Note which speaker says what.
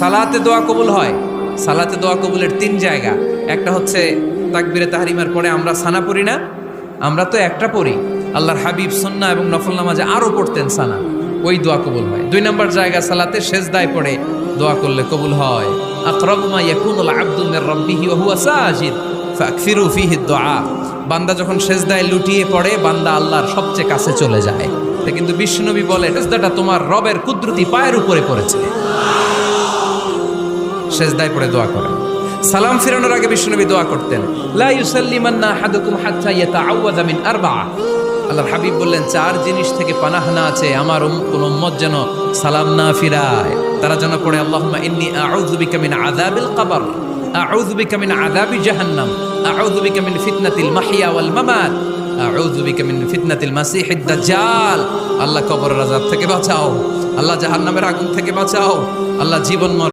Speaker 1: সালাতে দোয়া কবুল হয়। সালাতে দোয়া কবুলের 3 জায়গা। একটা হচ্ছে তাকবীরে তাহরিমার পরে আমরা সানা পড়ি না, আমরা তো একটা পড়ি। আল্লাহর হাবিব সুন্নাহ এবং নফল নামাজে আরো পড়তেন সানা, ওই দোয়া কবুল হয়। 2 নম্বর জায়গা সালাতে সেজদায় পড়ে দোয়া করলে কবুল হয়। আকরাবু মা ইয়াকুনুল আবদু মির রাব্বিহি ওয়া হুয়া সাজিদ ফাকসিরু ফিহি দুআ। বান্দা যখন সেজদায় লুটিয়ে পড়ে বান্দা আল্লাহর সবচেয়ে কাছে চলে যায়। তা কিন্তু বিশ্বনবী বলে সেজদাটা তোমার রবের কুদরতি পায়ের উপরে পড়েছে। সেজদায় পড়ে দোয়া করেন। সালাম ফিরানোর আগে বিশ্বনবী দোয়া করতেন, লা ইউসাল্লিমান্না আহাদুকুম হাত্তা ইয়াতাআওয়াযা মিন আরবা'a। আল্লাহর হাবিব বললেন 4 জিনিস থেকে পানাহ না আছে আমার কোন উম্মত যেন সালাম না ফিরায়। তারা যেন পড়ে আল্লাহুম্মা ইন্নী আউযু বিকা মিন আযাবিল কবর, আউযু বিকা মিন আযাবি জাহান্নাম, আউযু বিকা মিন ফিতনাতিল মাহইয়া ওয়াল মামাত, আউযু বিকা মিন ফিতনাতিল মাসিহিদ দাজ্জাল। আল্লাহ কবরের আযাব থেকে বাঁচাও, আল্লাহ জাহান্নামের আগুন থেকে বাঁচাও, আল্লাহ জীবন